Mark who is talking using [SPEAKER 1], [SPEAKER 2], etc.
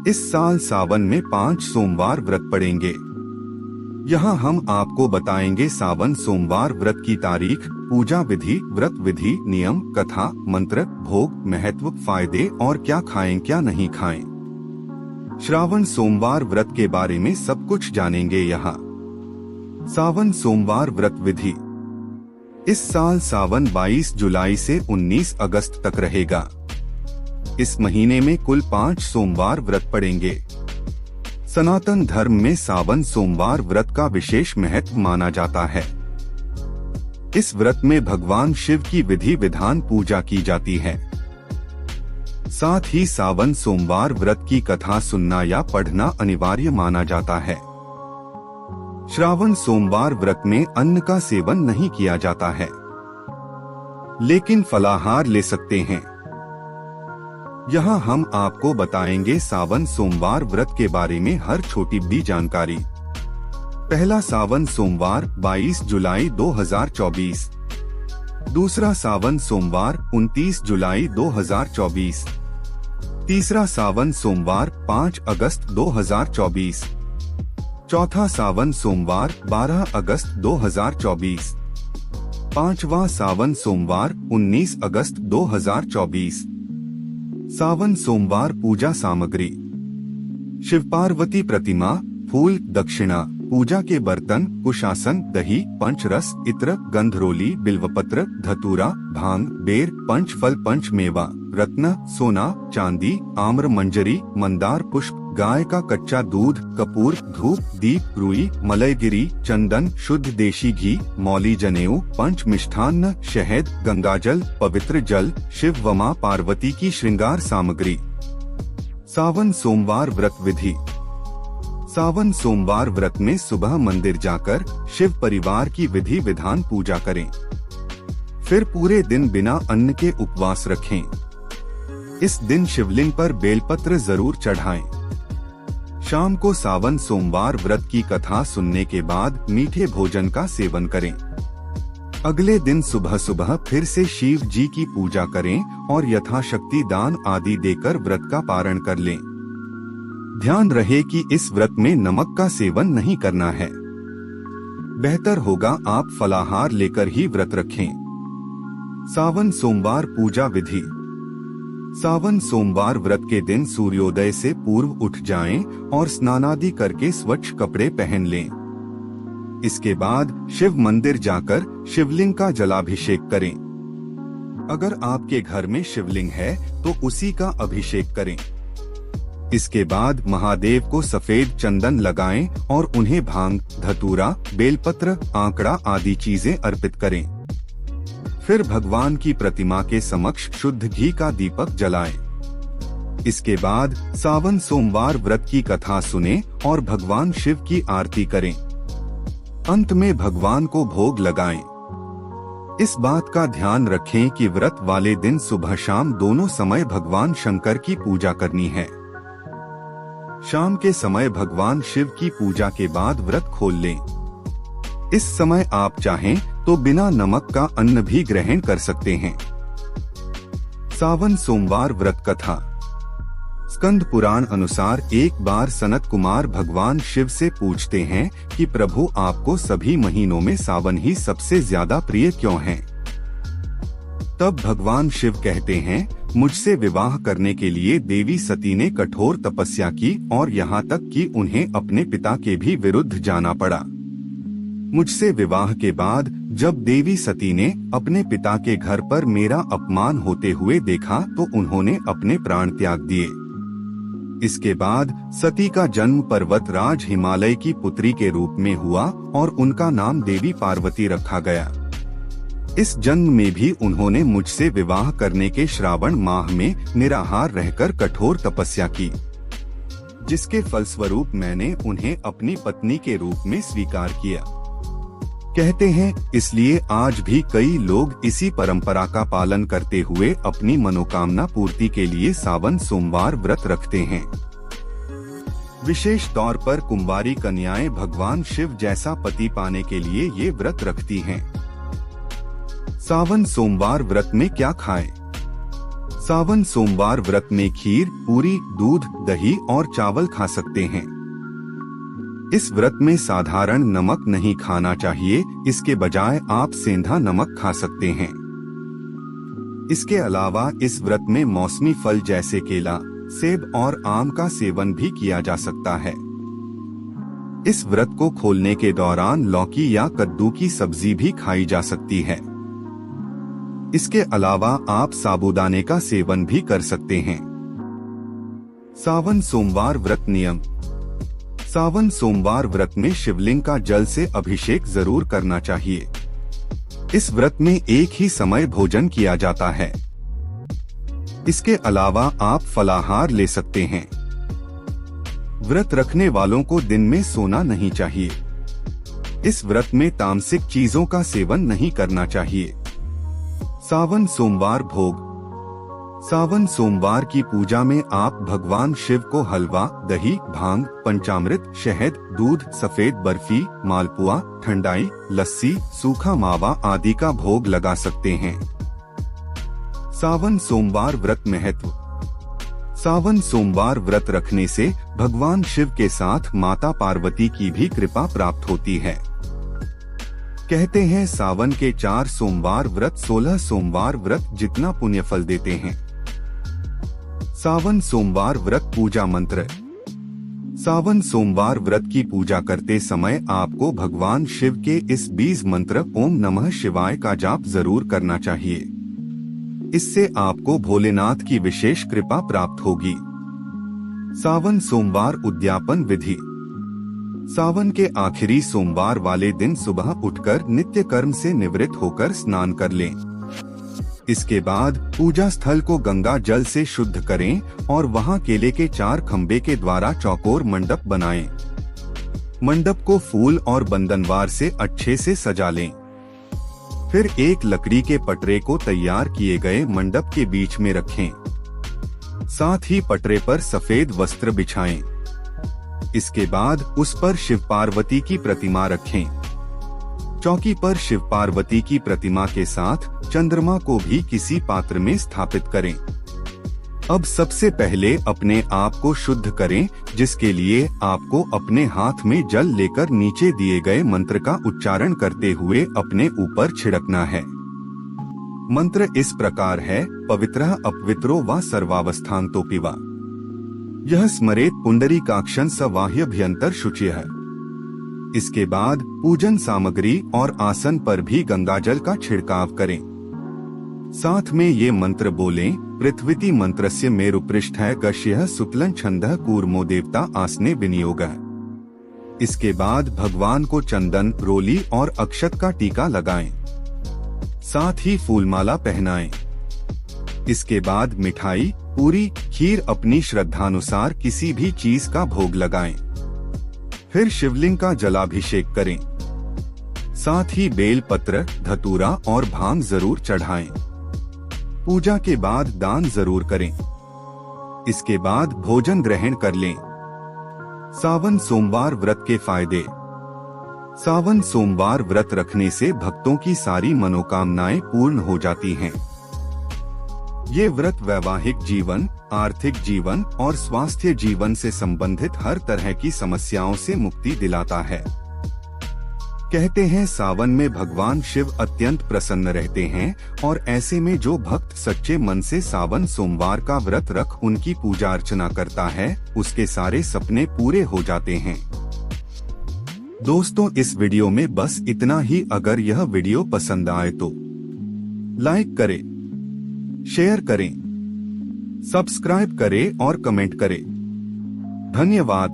[SPEAKER 1] इस साल सावन में 5 सोमवार व्रत पड़ेंगे। यहाँ हम आपको बताएंगे सावन सोमवार व्रत की तारीख, पूजा विधि, व्रत विधि, नियम, कथा, मंत्र, भोग, महत्व, फायदे और क्या खाएं क्या नहीं खाएं। श्रावण सोमवार व्रत के बारे में सब कुछ जानेंगे यहाँ। सावन सोमवार व्रत विधि। इस साल सावन 22 जुलाई से 19 अगस्त तक रहेगा। इस महीने में कुल 5 सोमवार व्रत पड़ेंगे। सनातन धर्म में सावन सोमवार व्रत का विशेष महत्व माना जाता है। इस व्रत में भगवान शिव की विधि विधान पूजा की जाती है। साथ ही सावन सोमवार व्रत की कथा सुनना या पढ़ना अनिवार्य माना जाता है। श्रावण सोमवार व्रत में अन्न का सेवन नहीं किया जाता है, लेकिन फलाहार ले सकते हैं। यहाँ हम आपको बताएंगे सावन सोमवार व्रत के बारे में हर छोटी बड़ी जानकारी। पहला सावन सोमवार 22 जुलाई 2024। दूसरा सावन सोमवार 29 जुलाई 2024। तीसरा सावन सोमवार 5 अगस्त 2024। चौथा सावन सोमवार 12 अगस्त 2024। पांचवा सावन सोमवार 19 अगस्त 2024। सावन सोमवार पूजा सामग्री। शिव पार्वती प्रतिमा, फूल, दक्षिणा, पूजा के बर्तन, कुशासन, दही, पंचरस, इत्र, गंधरोली, बिल्वपत्र, धतूरा, भांग, बेर, पंचफल, पंचमेवा, रत्न, सोना, चांदी, आम्र मंजरी, मंदार पुष्प, गाय का कच्चा दूध, कपूर, धूप, दीप, रुई, मलयगिरी, चंदन, शुद्ध देशी घी, मौली जनेऊ, पंच मिष्ठान्न, शहद, गंगाजल, पवित्र जल, शिव व मां पार्वती की श्रृंगार सामग्री। सावन सोमवार व्रत विधि। सावन सोमवार व्रत में सुबह मंदिर जाकर शिव परिवार की विधि विधान पूजा करें। फिर पूरे दिन बिना अन्न के उपवास रखें। इस दिन शिवलिंग पर बेलपत्र जरूर चढ़ाएं। शाम को सावन सोमवार व्रत की कथा सुनने के बाद मीठे भोजन का सेवन करें। अगले दिन सुबह सुबह फिर से शिव जी की पूजा करें और यथाशक्ति दान आदि देकर व्रत का पारण कर लें। ध्यान रहे कि इस व्रत में नमक का सेवन नहीं करना है। बेहतर होगा आप फलाहार लेकर ही व्रत रखें। सावन सोमवार पूजा विधि। सावन सोमवार व्रत के दिन सूर्योदय से पूर्व उठ जाएं और स्नानादि करके स्वच्छ कपड़े पहन लें। इसके बाद शिव मंदिर जाकर शिवलिंग का जलाभिषेक करें। अगर आपके घर में शिवलिंग है तो उसी का अभिषेक करें। इसके बाद महादेव को सफेद चंदन लगाएं और उन्हें भांग, धतूरा, बेलपत्र, आंकड़ा आदि चीजें अर्पित करें। फिर भगवान की प्रतिमा के समक्ष शुद्ध घी का दीपक जलाएं। इसके बाद सावन सोमवार व्रत की कथा सुनें और भगवान शिव की आरती करें। अंत में भगवान को भोग लगाएं। इस बात का ध्यान रखें कि व्रत वाले दिन सुबह शाम दोनों समय भगवान शंकर की पूजा करनी है। शाम के समय भगवान शिव की पूजा के बाद व्रत खोल लें। इस समय आप चाहें तो बिना नमक का अन्न भी ग्रहण कर सकते हैं। सावन सोमवार व्रत कथा। स्कंद पुराण अनुसार एक बार सनत कुमार भगवान शिव से पूछते हैं कि प्रभु आपको सभी महीनों में सावन ही सबसे ज्यादा प्रिय क्यों है। तब भगवान शिव कहते हैं, मुझसे विवाह करने के लिए देवी सती ने कठोर तपस्या की और यहाँ तक कि उन्हें अपने पिता के भी विरुद्ध जाना पड़ा। मुझसे विवाह के बाद जब देवी सती ने अपने पिता के घर पर मेरा अपमान होते हुए देखा तो उन्होंने अपने प्राण त्याग दिए। इसके बाद सती का जन्म पर्वत राज हिमालय की पुत्री के रूप में हुआ और उनका नाम देवी पार्वती रखा गया। इस जन्म में भी उन्होंने मुझसे विवाह करने के श्रावण माह में निराहार रहकर कठोर तपस्या की, जिसके फलस्वरूप मैंने उन्हें अपनी पत्नी के रूप में स्वीकार किया। कहते हैं इसलिए आज भी कई लोग इसी परंपरा का पालन करते हुए अपनी मनोकामना पूर्ति के लिए सावन सोमवार व्रत रखते हैं। विशेष तौर पर कुंवारी कन्याएं भगवान शिव जैसा पति पाने के लिए ये व्रत रखती हैं। सावन सोमवार व्रत में क्या खाएं? सावन सोमवार व्रत में खीर, पूरी, दूध, दही और चावल खा सकते हैं। इस व्रत में साधारण नमक नहीं खाना चाहिए, इसके बजाय आप सेंधा नमक खा सकते हैं। इसके अलावा इस व्रत में मौसमी फल जैसे केला, सेब और आम का सेवन भी किया जा सकता है। इस व्रत को खोलने के दौरान लौकी या कद्दू की सब्जी भी खाई जा सकती है। इसके अलावा आप साबूदाने का सेवन भी कर सकते हैं। सावन सोमवार व्रत नियम। सावन सोमवार व्रत में शिवलिंग का जल से अभिषेक जरूर करना चाहिए। इस व्रत में एक ही समय भोजन किया जाता है। इसके अलावा आप फलाहार ले सकते हैं। व्रत रखने वालों को दिन में सोना नहीं चाहिए। इस व्रत में तामसिक चीजों का सेवन नहीं करना चाहिए। सावन सोमवार भोग। सावन सोमवार की पूजा में आप भगवान शिव को हलवा, दही, भांग, पंचामृत, शहद, दूध, सफेद बर्फी, मालपुआ, ठंडाई, लस्सी, सूखा मावा आदि का भोग लगा सकते हैं। सावन सोमवार व्रत महत्व। सावन सोमवार व्रत रखने से भगवान शिव के साथ माता पार्वती की भी कृपा प्राप्त होती है। कहते हैं सावन के 4 सोमवार व्रत 16 सोमवार व्रत जितना पुण्य फल देते हैं। सावन सोमवार व्रत पूजा मंत्र। सावन सोमवार व्रत की पूजा करते समय आपको भगवान शिव के इस बीज मंत्र ओम नमः शिवाय का जाप जरूर करना चाहिए। इससे आपको भोलेनाथ की विशेष कृपा प्राप्त होगी। सावन सोमवार उद्यापन विधि। सावन के आखिरी सोमवार वाले दिन सुबह उठकर नित्य कर्म से निवृत्त होकर स्नान कर लें। इसके बाद पूजा स्थल को गंगा जल से शुद्ध करें और वहां केले के 4 खंबे के द्वारा चौकोर मंडप बनाएं। मंडप को फूल और बंधनवार से अच्छे से सजा लें। फिर एक लकड़ी के पटरे को तैयार किए गए मंडप के बीच में रखें। साथ ही पटरे पर सफेद वस्त्र बिछाएं। इसके बाद उस पर शिव पार्वती की प्रतिमा रखें। चौकी पर शिव पार्वती की प्रतिमा के साथ चंद्रमा को भी किसी पात्र में स्थापित करें। अब सबसे पहले अपने आप को शुद्ध करें, जिसके लिए आपको अपने हाथ में जल लेकर नीचे दिए गए मंत्र का उच्चारण करते हुए अपने ऊपर छिड़कना है। मंत्र इस प्रकार है, पवित्रः अपवित्रो वा सर्वावस्थान्तो पिबा। यह स्मरेत पुंडरीकाक्षं स बाह्यभ्यंतर शुचिः। इसके बाद पूजन सामग्री और आसन पर भी गंगाजल का छिड़काव करें। साथ में ये मंत्र बोलें, पृथ्वीति मंत्रस्य मेरुपृष्ठः गश्यः सुक्लं छन्दः कूर्मो देवता आसने विनियोगः। इसके बाद भगवान को चंदन, रोली और अक्षत का टीका लगाएं। साथ ही फूलमाला पहनाएं। इसके बाद मिठाई, पूरी, खीर अपनी श्रद्धानुसार किसी भी चीज का भोग लगाएं। फिर शिवलिंग का जलाभिषेक करें। साथ ही बेल पत्र, धतूरा और भांग जरूर चढ़ाएं। पूजा के बाद दान जरूर करें। इसके बाद भोजन ग्रहण कर लें। सावन सोमवार व्रत के फायदे। सावन सोमवार व्रत रखने से भक्तों की सारी मनोकामनाएं पूर्ण हो जाती हैं। ये व्रत वैवाहिक जीवन, आर्थिक जीवन और स्वास्थ्य जीवन से संबंधित हर तरह की समस्याओं से मुक्ति दिलाता है। कहते हैं सावन में भगवान शिव अत्यंत प्रसन्न रहते हैं और ऐसे में जो भक्त सच्चे मन से सावन सोमवार का व्रत रख उनकी पूजा अर्चना करता है, उसके सारे सपने पूरे हो जाते हैं। दोस्तों, इस वीडियो में बस इतना ही। अगर यह वीडियो पसंद आए तो लाइक करें, शेयर करें, सब्सक्राइब करें और कमेंट करें। धन्यवाद।